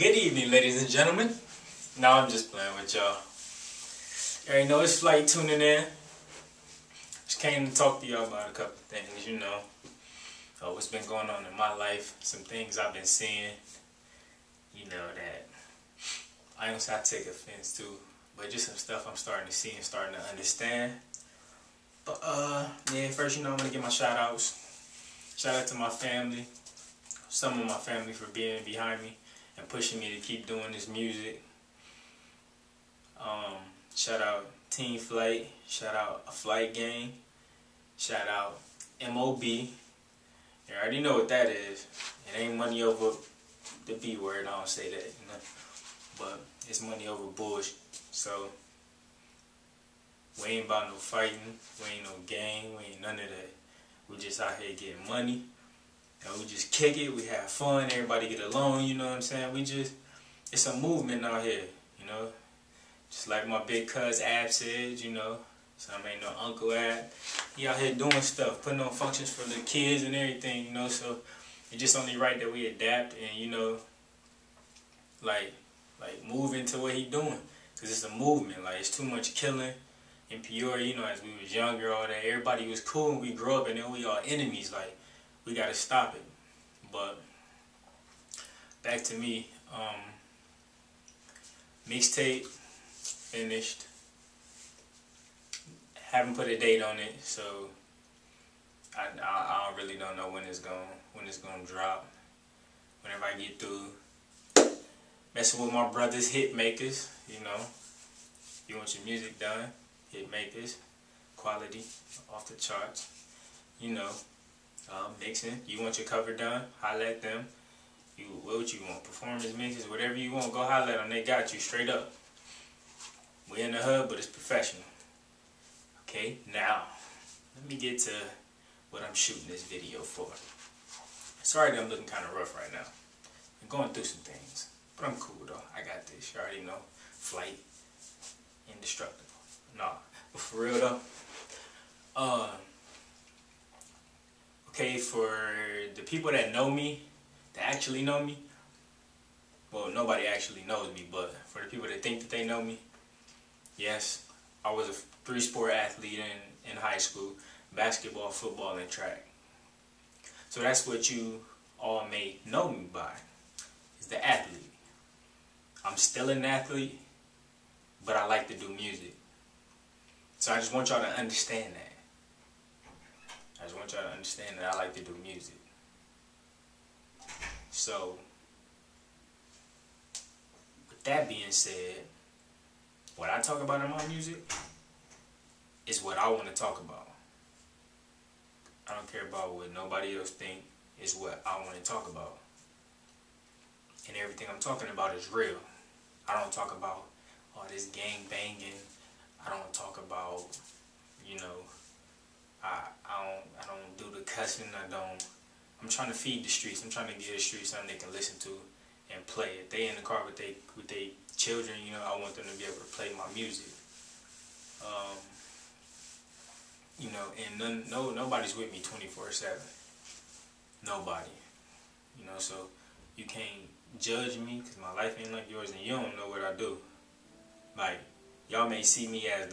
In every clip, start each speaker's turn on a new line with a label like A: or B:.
A: Good evening, ladies and gentlemen. Now I'm just playing with y'all. You already know it's Flight tuning in. Just came to talk to y'all about a couple things, what's been going on in my life, some things I've been seeing, that I ain't gonna say I take offense to, but just some stuff I'm starting to see and starting to understand. But first, I'm gonna give my shout outs. Shout out to my family, some of my family for being behind me and pushing me to keep doing this music. Shout out Team Flight, shout out A Flight Gang, shout out MOB. You already know what that is. It ain't money over the B word, I don't say that, but it's money over bullshit. So we ain't about no fighting, we ain't no gang, we ain't none of that. We just out here getting money, and we just kick it, we have fun, everybody get along, you know what I'm saying? It's a movement out here, Just like my big cuz Ab said, so I ain't no Uncle Ab. He out here doing stuff, putting on functions for the kids and everything, so it's just only right that we adapt and, like move into what he doing. Because it's a movement, like it's too much killing in Peoria, as we was younger, all that. Everybody was cool and we grew up and then we all enemies, like we gotta stop it. But back to me, mixtape finished. Haven't put a date on it, so I really don't know when it's gonna drop. Whenever I get through messing with my brother's hit makers, you want your music done, hit makers, quality off the charts, mixing. You want your cover done, holla at them. What you want, performance mixes, whatever you want, go holla at them. They got you straight up. We in the hood, but it's professional. Okay, now let me get to what I'm shooting this video for. Sorry that I'm looking kind of rough right now. I'm going through some things, but I'm cool though. I got this. You already know. Flight, indestructible. Nah, but for real though. Okay, for the people that know me, that actually know me, well, nobody actually knows me, but for the people that think that they know me, yes, I was a 3-sport athlete in high school: basketball, football, and track. So that's what you all may know me by, is the athlete. I'm still an athlete, but I like to do music. So I just want y'all to understand that. I just want y'all to understand that I like to do music. So, with that being said, what I talk about in my music is what I want to talk about. I don't care about what nobody else think. It's what I want to talk about. And everything I'm talking about is real. I don't talk about all this gang banging. I don't talk about, I don't do the cussing. I'm trying to feed the streets. I'm trying to give the streets something they can listen to and play. If they in the car with their children, I want them to be able to play my music. And nobody's with me 24/7. Nobody. So you can't judge me because my life ain't like yours and you don't know what I do. Like, y'all may see me as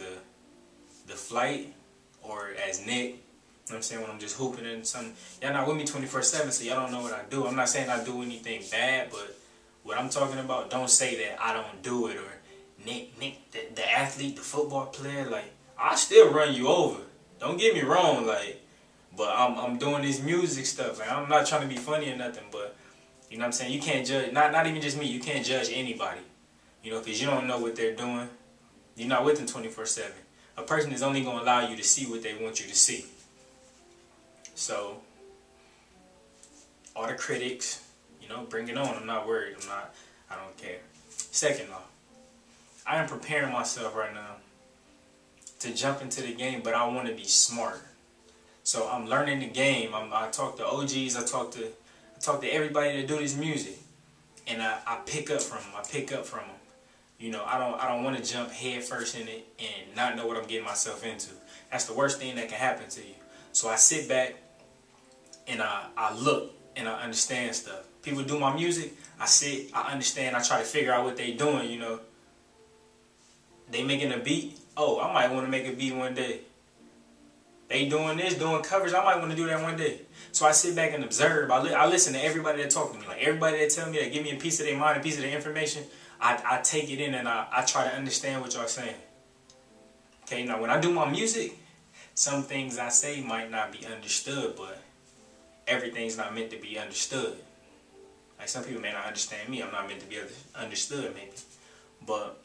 A: the Flight or as Nick, you know what I'm saying, when I'm just hooping and something. Y'all not with me 24/7, so y'all don't know what I do. I'm not saying I do anything bad, but what I'm talking about, don't say that I don't do it, or Nick the athlete, the football player, like, I still run you over. Don't get me wrong, like, but I'm doing this music stuff. Like, I'm not trying to be funny or nothing, but you know what I'm saying, you can't judge, not even just me, you can't judge anybody. Because you don't know what they're doing. You're not with them 24/7. A person is only going to allow you to see what they want you to see. So, all the critics, bring it on. I'm not worried. I don't care. Second off, I am preparing myself right now to jump into the game, but I want to be smart. So I'm learning the game. I talk to OGs. I talk to everybody that do this music, and I pick up from them. I don't want to jump head first in it and not know what I'm getting myself into. That's the worst thing that can happen to you. So I sit back and I look and I understand stuff. People do my music, I sit, I understand, I try to figure out what they doing, you know. They making a beat, oh, I might want to make a beat one day. They doing this, doing covers, I might want to do that one day. So I sit back and observe. I listen to everybody that talk to me. Like everybody that tell me, that give me a piece of their mind, a piece of their information, I take it in and I try to understand what y'all saying. Okay, now when I do my music, some things I say might not be understood, but everything's not meant to be understood. Like some people may not understand me, I'm not meant to be understood maybe. But,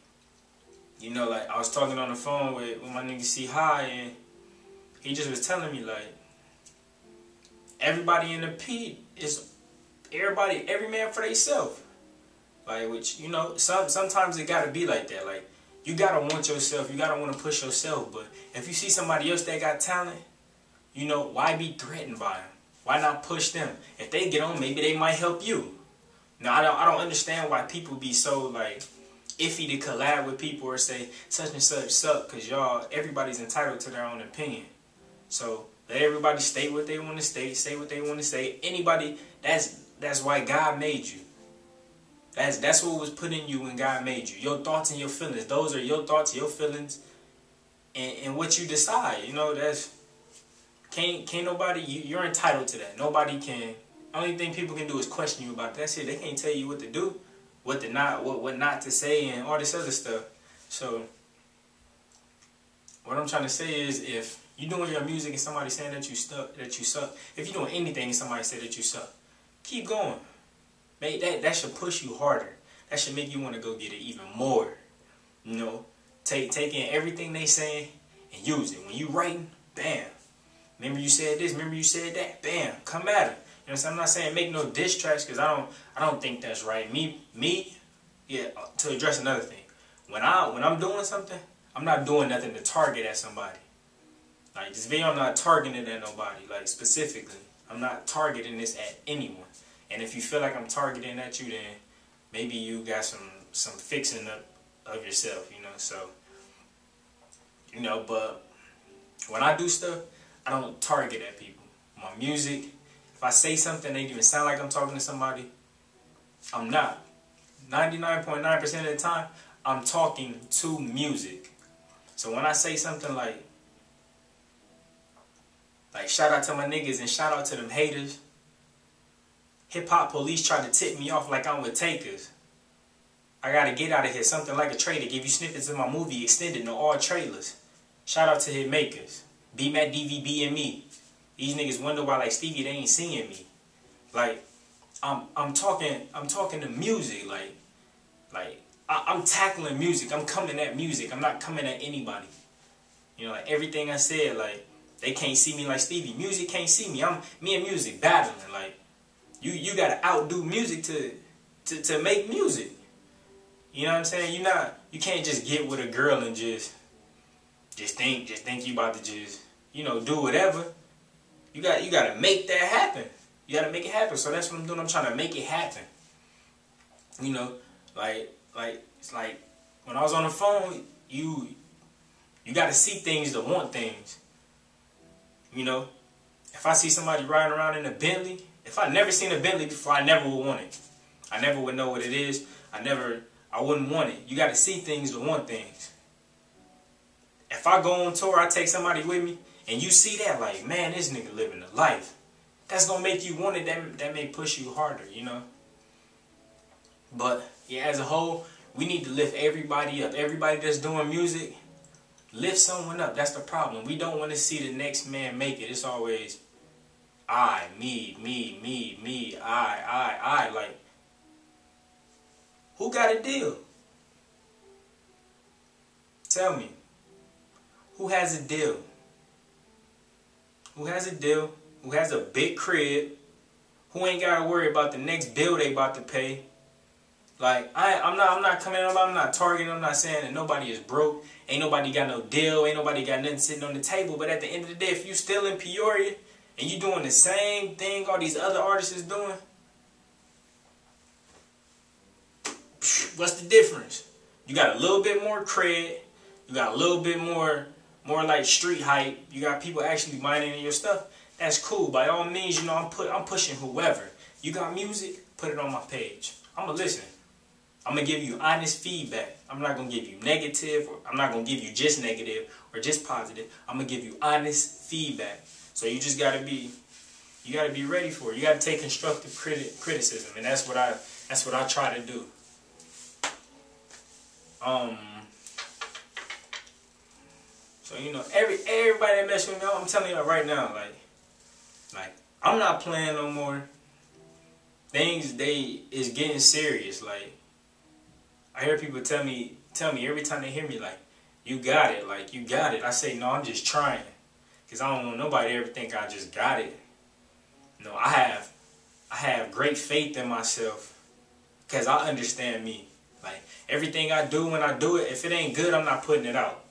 A: you know, like I was talking on the phone with my nigga C-High, and he just was telling me, like, everybody in the P is every man for themselves. Like, which, you know, sometimes it gotta be like that. Like, you gotta want yourself, you gotta want to push yourself. But if you see somebody else that got talent, you know, why be threatened by them? Why not push them? If they get on, maybe they might help you. Now, I don't understand why people be so, like, iffy to collab with people or say such and such suck, because y'all, everybody's entitled to their own opinion. So let everybody state what they want to state, say what they want to say. Anybody, that's why God made you. That's what was put in you when God made you. Your thoughts and your feelings. Those are your thoughts, your feelings, and what you decide. You know, that's can't nobody. You're entitled to that. Nobody can. Only thing people can do is question you about it. That's it. They can't tell you what to do, what to not, what not to say, and all this other stuff. So what I'm trying to say is, if you're doing your music and somebody's saying that you suck, if you're doing anything and somebody say that you suck, keep going. That should push you harder. That should make you want to go get it even more. You know, take in everything they saying and use it. When you writing, bam. Remember you said this, remember you said that, bam, come at it. You know what I'm saying? I'm not saying make no diss tracks, because I don't think that's right. Yeah, to address another thing. When I'm doing something, I'm not doing nothing to target at somebody. Like this video, I'm not targeting it at nobody. Like specifically, I'm not targeting this at anyone. And if you feel like I'm targeting at you, then maybe you got some fixing up of yourself, you know. So, you know, but when I do stuff, I don't target at people. My music, if I say something that don't even sound like I'm talking to somebody, I'm not. 99.9% of the time, I'm talking to music. So when I say something like shout out to my niggas and shout out to them haters, Hip Hop Police tried to tip me off like I'm with Takers. I gotta get out of here. Something like a trailer. Give you snippets of my movie extended, no all trailers. Shout out to Hitmakers. B-Mac, DVB, and me. These niggas wonder why, like Stevie, they ain't seeing me. Like, I'm talking to music. I'm tackling music. I'm coming at music. I'm not coming at anybody. You know, like everything I said, like they can't see me like Stevie. Music can't see me. Me and music battling. Like. You gotta outdo music to make music. You know what I'm saying? You can't just get with a girl and just think you about to just, you know, do whatever. You gotta make that happen. You gotta make it happen. So that's what I'm doing. I'm trying to make it happen. You know, like it's like when I was on the phone, you gotta see things to want things. You know, if I see somebody riding around in a Bentley. If I never seen a Bentley before, I never would want it. I never would know what it is. I wouldn't want it. You got to see things to want things. If I go on tour, I take somebody with me, and you see that, like, man, this nigga living a life. That's going to make you want it. That may push you harder, you know. But, yeah, as a whole, we need to lift everybody up. Everybody that's doing music, lift someone up. That's the problem. We don't want to see the next man make it. It's always I, me, I. Like, who got a deal? Tell me. Who has a deal? Who has a deal? Who has a big crib? Who ain't got to worry about the next bill they about to pay? Like, I'm not coming up, I'm not targeting, I'm not saying that nobody is broke. Ain't nobody got no deal, ain't nobody got nothing sitting on the table. But at the end of the day, if you still in Peoria and you doing the same thing all these other artists is doing, what's the difference? You got a little bit more cred, you got a little bit more like street hype, you got people actually minding your stuff. That's cool. By all means, you know, I'm pushing whoever. You got music? Put it on my page. I'm going to listen. I'm going to give you honest feedback. I'm not going to give you negative, or I'm not going to give you just negative or just positive. I'm going to give you honest feedback. So you just got to be, you got to be ready for it. You got to take constructive criticism, and that's what I try to do. So you know, everybody that mess with me, I'm telling you right now, like I'm not playing no more. Things is getting serious. Like I hear people tell me every time they hear me, like, you got it, like you got it. I say, no, I'm just trying, cause I don't want nobody to ever think I just got it. No, I have great faith in myself, cause I understand me. Like everything I do, when I do it, if it ain't good, I'm not putting it out.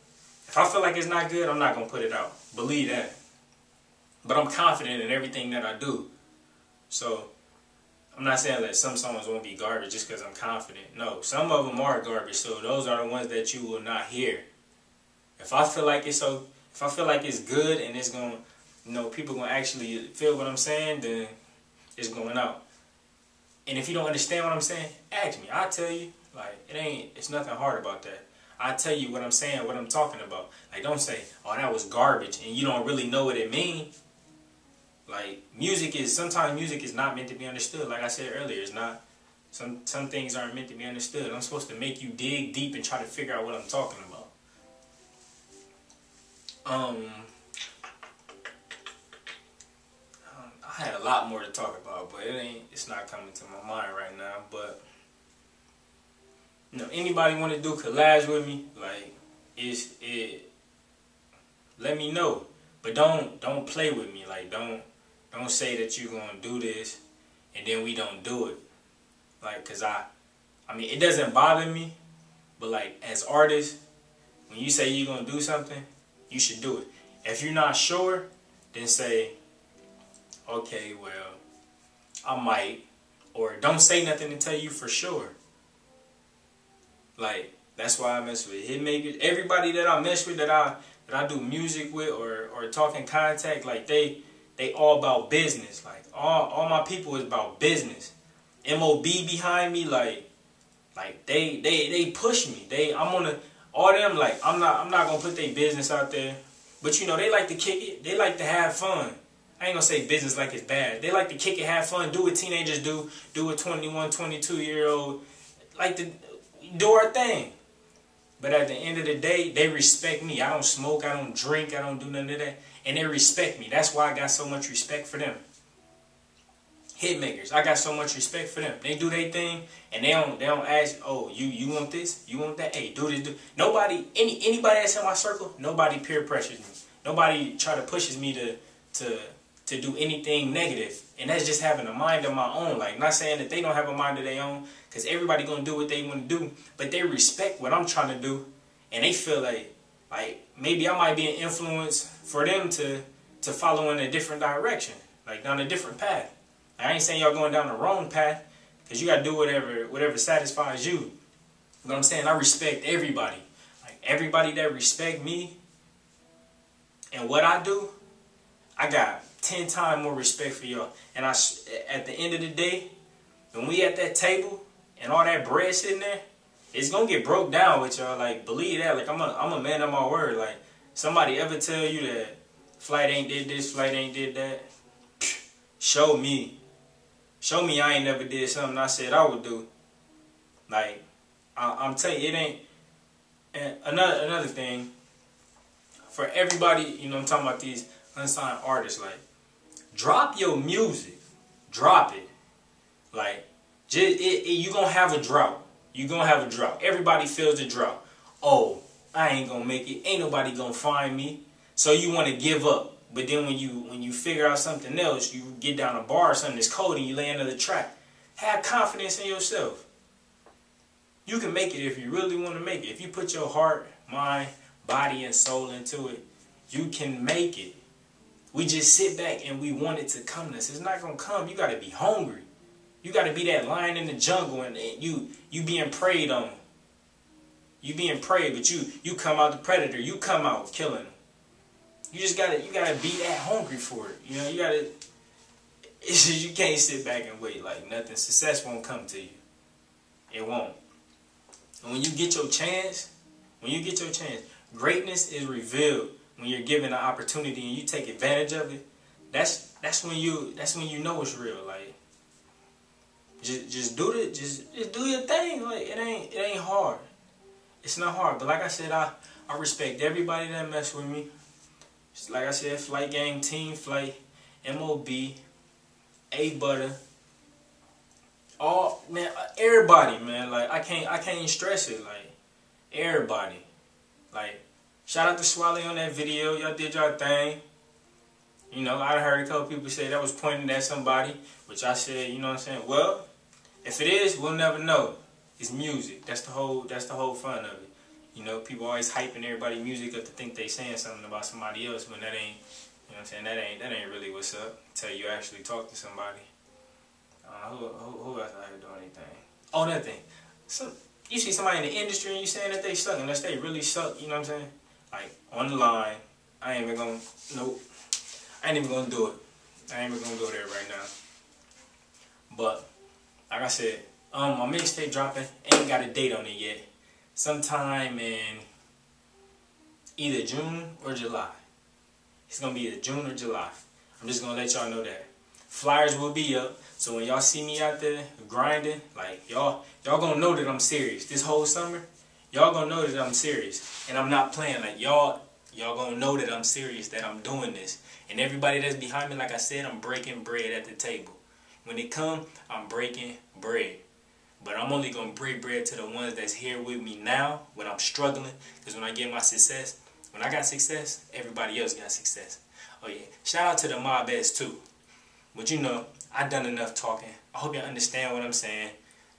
A: If I feel like it's not good, I'm not gonna put it out. Believe that. But I'm confident in everything that I do. So I'm not saying that some songs won't be garbage just because I'm confident. No, some of them are garbage. So those are the ones that you will not hear. If I feel like it's good and it's gonna, you know, people gonna actually feel what I'm saying, then it's going out. And if you don't understand what I'm saying, ask me. I'll tell you. Like it's nothing hard about that. I tell you what I'm saying, what I'm talking about. Like, don't say, oh, that was garbage, and you don't really know what it means. Like, sometimes music is not meant to be understood. Like I said earlier, it's not. Some things aren't meant to be understood. I'm supposed to make you dig deep and try to figure out what I'm talking about. I had a lot more to talk about, but it's not coming to my mind right now. But you know, anybody want to do collabs with me, like, let me know. But don't play with me. Like, don't say that you're gonna do this and then we don't do it. Like, cause I mean, it doesn't bother me, but like as artists, when you say you're gonna do something, you should do it. If you're not sure, then say, okay, well, I might, or don't say nothing until you for sure. Like, that's why I mess with Hitmakers. Everybody that I mess with, that I do music with or talk in contact, like they all about business. Like all my people is about business. MOB behind me, like they push me. All them, like I'm not gonna put their business out there. But you know, they like to kick it. They like to have fun. I ain't gonna say business like it's bad. They like to kick it, have fun, do what teenagers do what 21, 22-year-old like to do our thing. But at the end of the day, they respect me. I don't smoke, I don't drink, I don't do none of that. And they respect me. That's why I got so much respect for them. Hitmakers, I got so much respect for them. They do their thing, and they don't ask, oh, you want this? You want that? Hey, do this, Nobody, anybody that's in my circle, nobody peer pressures me. Nobody try to pushes me to do anything negative. And that's just having a mind of my own. Like, not saying that they don't have a mind of their own, because everybody gonna do what they want to do, but they respect what I'm trying to do, and they feel like maybe I might be an influence for them to follow in a different direction, like down a different path. I ain't saying y'all going down the wrong path, because you gotta do whatever satisfies you. But I'm saying I respect everybody. Like, everybody that respect me and what I do, I got 10 times more respect for y'all. And at the end of the day, when we at that table and all that bread sitting there, it's gonna get broke down with y'all. Like, believe that. Like, I'm a man of my word. Like, somebody ever tell you that Flight ain't did this, Flight ain't did that, show me. Show me I ain't never did something I said I would do. Like, I'm telling you, it ain't. And another thing, for everybody, you know, I'm talking about these unsigned artists, like, drop your music. Drop it. Like, you gonna have a drought. You gonna have a drought. Everybody feels the drought. Oh, I ain't gonna make it. Ain't nobody gonna find me. So you want to give up. But then when you figure out something else, you get down a bar or something that's cold and you lay under the track. Have confidence in yourself. You can make it if you really want to make it. If you put your heart, mind, body, and soul into it, you can make it. We just sit back and we want it to come to us. It's not going to come. You got to be hungry. You got to be that lion in the jungle, and you being preyed on. You being preyed, but you come out the predator. You come out killing them. You gotta be that hungry for it. You know, It's just you can't sit back and wait. Like nothing. Success won't come to you. It won't. And when you get your chance, greatness is revealed when you're given an opportunity and you take advantage of it. That's when you know it's real. Like just do your thing. Like it ain't hard. It's not hard. But like I said, I respect everybody that mess with me. Just like I said, Flight Gang, Team Flight, MOB, A Butter, all man, everybody, man. Like I can't even stress it. Like everybody. Like shout out to Swally on that video. Y'all did y'all thing. You know, I heard a couple people say that was pointing at somebody, which I said, you know what I'm saying? Well, if it is, we'll never know. It's music. That's the whole fun of it. You know, people always hyping everybody's music up to think they saying something about somebody else when that ain't, you know what I'm saying? That ain't really what's up. Until you actually talk to somebody. Who else out here doing anything? Oh, that thing. You see somebody in the industry and you saying that they suck, unless they really suck, you know what I'm saying? Like, on the line, I ain't even gonna, nope. I ain't even gonna do it. I ain't even gonna go there right now. But, like I said, my mixtape dropping, ain't got a date on it yet. Sometime in either June or July. It's gonna be either June or July. I'm just gonna let y'all know that. Flyers will be up, so when y'all see me out there grinding, like y'all gonna know that I'm serious. This whole summer, y'all gonna know that I'm serious, and I'm not playing. Like y'all gonna know that I'm serious, that I'm doing this. And everybody that's behind me, like I said, I'm breaking bread at the table. When it come, I'm breaking bread. But I'm only gonna break bread to the ones that's here with me now when I'm struggling. Because when I get my success, when I got success, everybody else got success. Oh yeah, shout out to the Mob S too. But you know, I done enough talking. I hope y'all understand what I'm saying.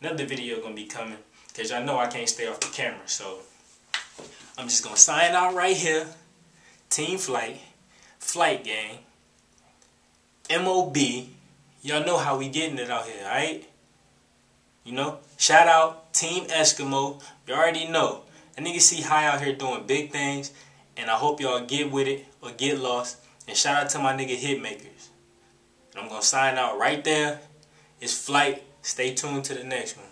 A: Another video gonna be coming, because y'all know I can't stay off the camera. So I'm just gonna sign out right here. Team Flight, Flight Gang, MOB. Y'all know how we getting it out here, alright? You know, shout out Team Eskimo. You already know. A nigga see high out here doing big things, and I hope y'all get with it or get lost. And shout out to my nigga Hitmakers. And I'm gonna sign out right there. It's Flight. Stay tuned to the next one.